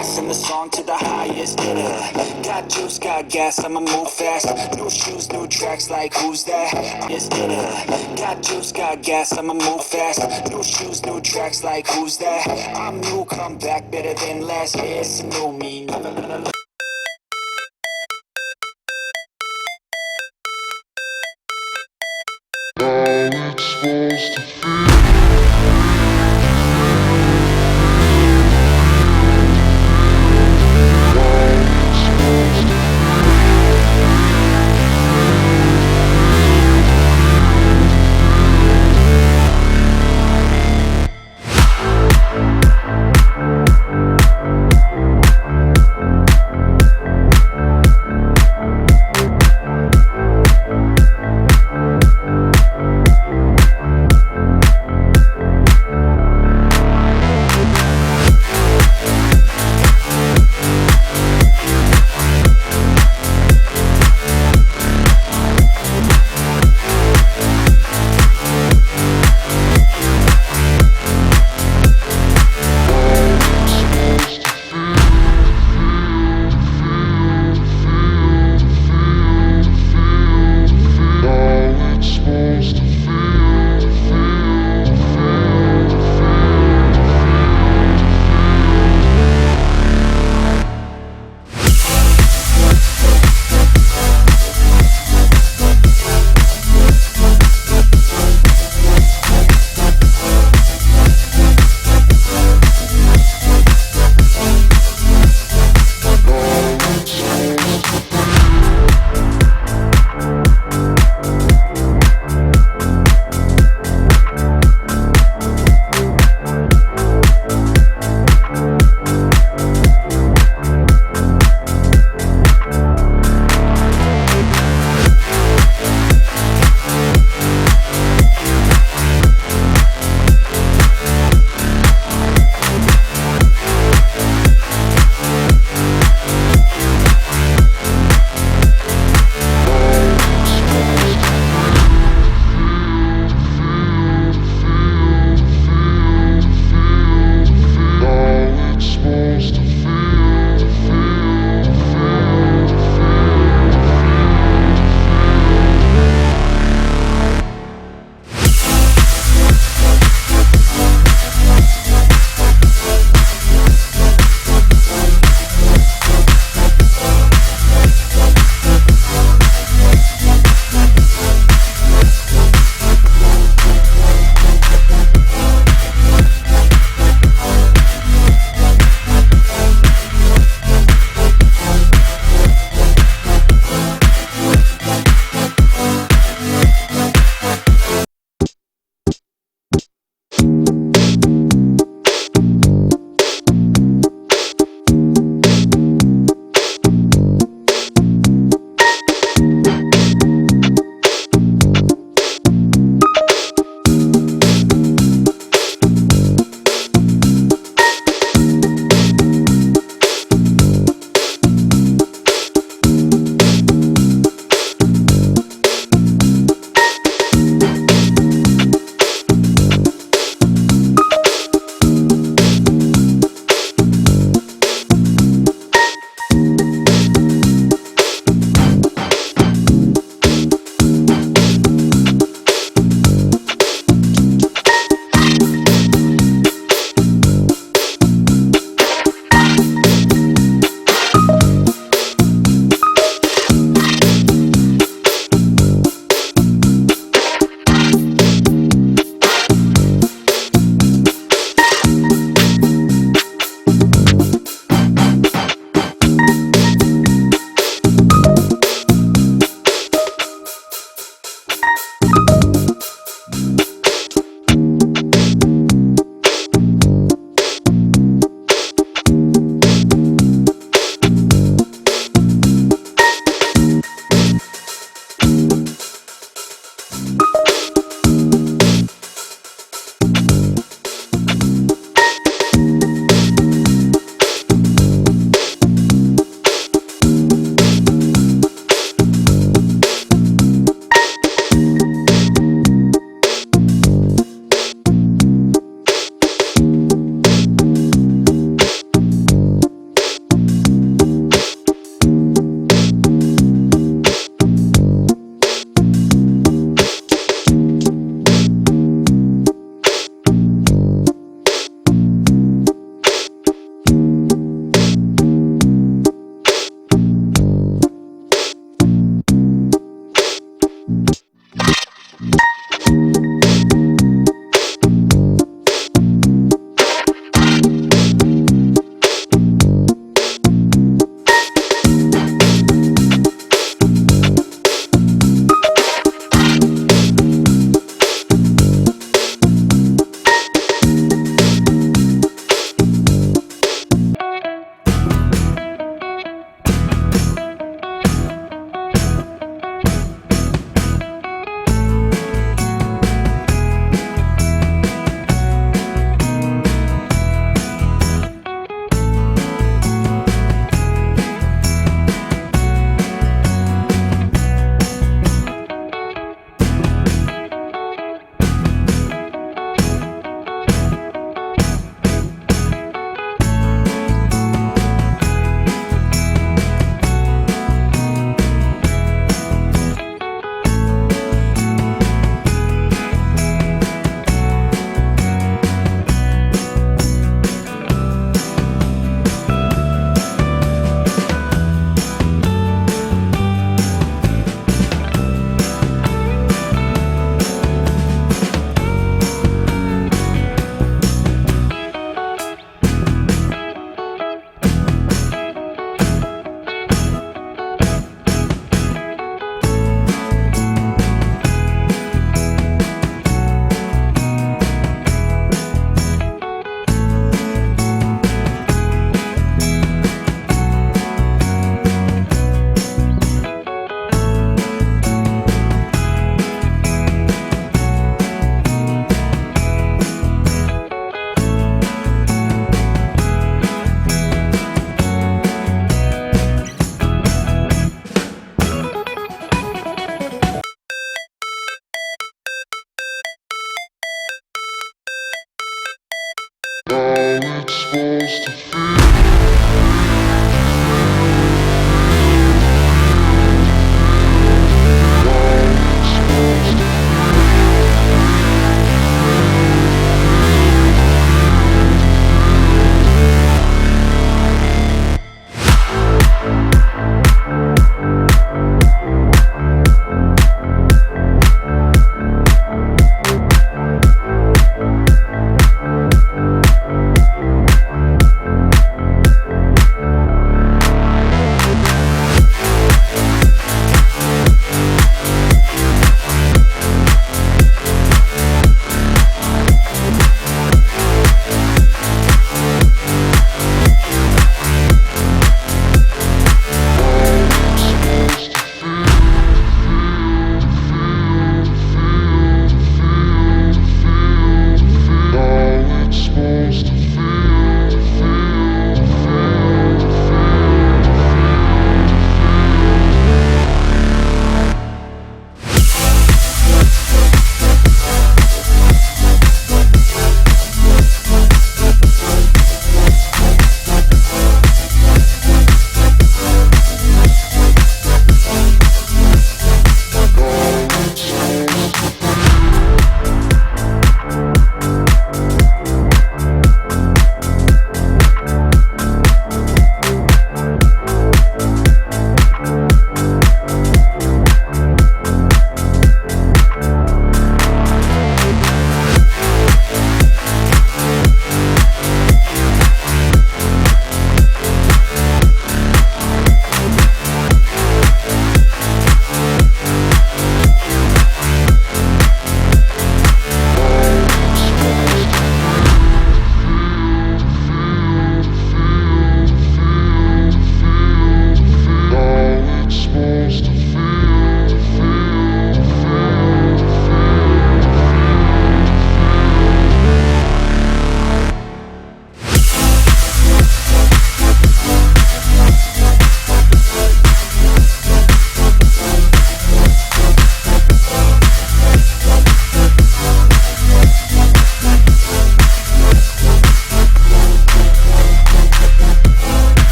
blasting the song to the highest bidder. Got juice, got gas, I'ma move fast. New shoes, new tracks, like who's that? Is bidder. Got juice, got gas, I'ma move fast. New shoes, new tracks, like who's that? I'm new, come back better than last. Yeah, it's a new me. How it's supposed to feel. it's supposed to feel.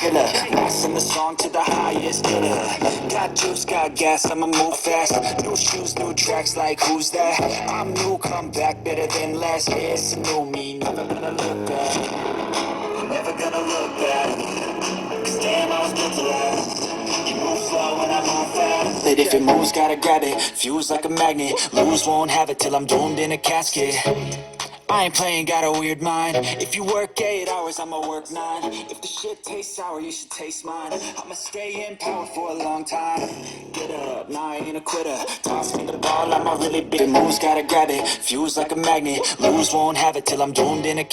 killer. Passing the song to the highest bidder. Got juice, got gas, I'ma move fast. New shoes, new tracks, like who's that? I'm new, come back better than last. Yeah, it's a new me, never gonna look back. Never gonna look back. 'Cause damn, I was built to last. You move slow and I move fast. But if it moves, gotta grab it. Fuse like a magnet. Lose, won't have it till I'm doomed in a casket. I ain't playing, got a weird mind. If you work 8 hours, I'ma work 9. If the shit tastes sour, you should taste mine. I'ma stay in power for a long time. Get up, nah, I ain't a quitter. Toss me the ball, I'm a really big. If it moves, gotta grab it. Fuse like a magnet. Lose, won't have it till I'm doomed in a